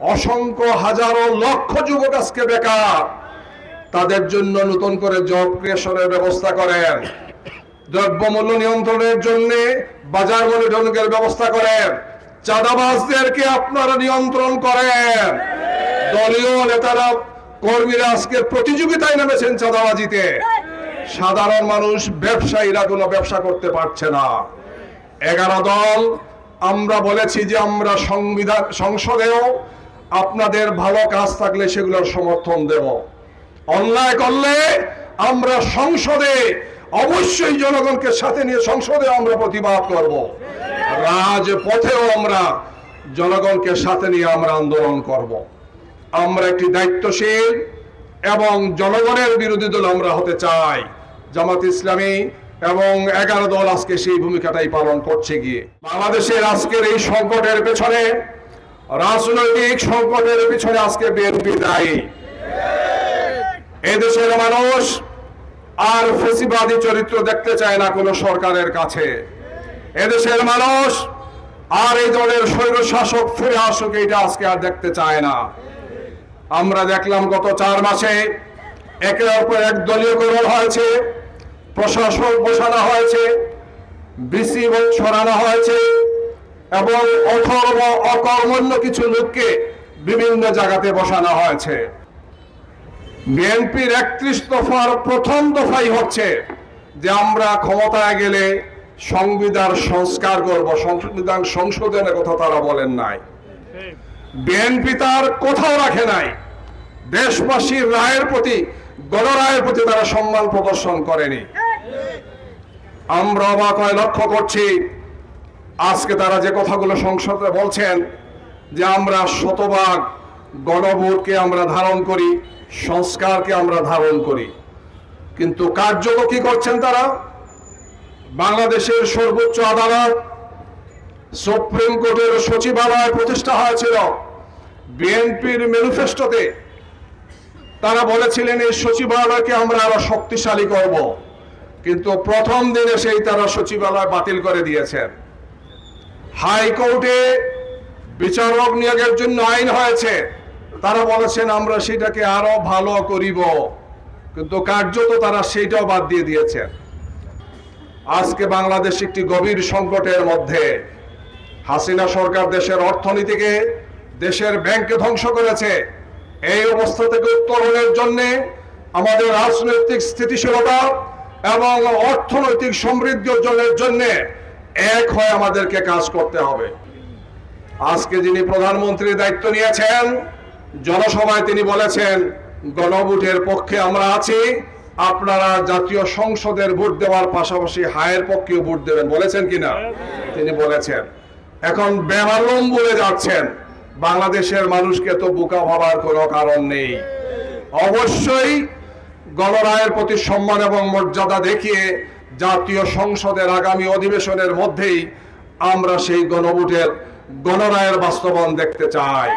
অসংখ্য হাজারো লক্ষ যুবক আজকে বেকার, তাদের জন্য নতুন করে জব ক্রিয়েশনের ব্যবস্থা করেন। দ্রব্যমূল্য নিয়ন্ত্রণের জন্য বাজার মনিটরিংয়ের ব্যবস্থা করেন। চাঁদাবাজদেরকে আপনারা নিয়ন্ত্রণ করেন। দলীয় নেতারা কর্মীরা আজকে প্রতিযোগিতায় নেমেছেন চাঁদাবাজিতে। সাধারণ মানুষ ব্যবসায়ীরা কোনো ব্যবসা করতে পারছে না। 11 দল আমরা বলেছি যে আমরা সংসদেও আপনাদের ভালো কাজ থাকলে সেগুলোর সমর্থন দেব। অন্যায় করলে আমরা সংসদে অবশ্যই জনগণকে সাথে নিয়ে সংসদে আমরা প্রতিবাদ করব। রাজপথেও আমরা জনগণকে সাথে নিয়ে আমরা আন্দোলন করব। আমরা একটি দায়িত্বশীল এবং জনগণের বিরোধী দল আমরা হতে চাই। জামাত ইসলামী এবং 11 দল আজকে সেই ভূমিকাটাই পালন করছে গিয়ে। বাংলাদেশের আজকের এই সংকটের পেছনে, রাজনৈতিক সংকটের পিছনে আজকে বিএনপি দায়ী। এদেশের মানুষ আর ফ্যাসিবাদী চরিত্র দেখতে চায় না কোনো সরকারের কাছে। এদেশের মানুষ আর এই দলের স্বৈরশাসক ফিরে আসুক, এটা আজকে আর দেখতে চায় না। আমরা দেখলাম গত 4 মাসে একের পর এক দলীয়করণ হয়েছে, প্রশাসক বসানো হয়েছে, বিসি সরানো হয়েছে এবং অকর্মণ্য কিছু লোককে বিভিন্ন জায়গাতে বসানো হয়েছে। বিএনপির 31 দফার প্রথম দফাই হচ্ছে যে আমরা ক্ষমতায় গেলে সংবিধান সংস্কার করব। সংবিধান সংশোধনের কথা তারা বলেন নাই। বিএনপি তার কোথাও রাখে নাই। দেশবাসীর রায়ের প্রতি, গণরায়ের প্রতি তারা সম্মান প্রদর্শন করেনি। আমরা অবাক হয়ে লক্ষ্য করছি আজকে তারা যে কথাগুলো সংসদে বলছেন যে আমরা শতভাগ গণভোটকে আমরা ধারণ করি, সংস্কারকে আমরা ধারণ করি, কিন্তু কার্যত কি করছেন তারা? বাংলাদেশের সর্বোচ্চ আদালত, সুপ্রিম কোর্টের সচিবালয় প্রতিষ্ঠা হয়েছিল। বিএনপির ম্যানিফেস্টোতে তারা বলেছিলেন এই সচিবালয়কে আমরা আরো শক্তিশালী করব, কিন্তু প্রথম দিনে সেই তারা সচিবালয় বাতিল করে দিয়েছেন। হাইকোর্টে বিচারক নিয়োগের জন্য আইন হয়েছে, তারা বলেছেন আমরা সেটাকে আরো ভালো করিব, কিন্তু কার্যত তারা সেইটাও বাদ দিয়ে দিয়েছেন। আজকে বাংলাদেশ একটি গভীর সংকটের মধ্যে। হাসিনা সরকার দেশের অর্থনীতিকে, দেশের ব্যাংকে ধ্বংস করেছে। এই অবস্থা থেকে উত্তরণের জন্য আমাদের রাজনৈতিক স্থিতিশীলতা এবং অর্থনৈতিক সমৃদ্ধি অর্জনের জন্য এক হয়ে আমাদেরকে কাজ করতে হবে। আজকে যিনি প্রধানমন্ত্রীর দায়িত্ব নিয়েছেন, জনসভায় তিনি বলেছেন গণভোটের পক্ষে আমরা আছি, আপনারা জাতীয় সংসদের ভোট দেওয়ার পাশাপাশি হায়ের পক্ষেও ভোট দেবেন, বলেছেন কিনা? তিনি বলেছেন। এখন বেমালুম বলে যাচ্ছেন। বাংলাদেশের মানুষকে তো বোকা ভাবার কোনো কারণ নেই। অবশ্যই গণরায়ের প্রতি সম্মান এবং মর্যাদা দেখিয়ে জাতীয় সংসদের আগামী অধিবেশনের মধ্যেই আমরা সেই গণভোটের, গণরায়ের বাস্তবায়ন দেখতে চাই।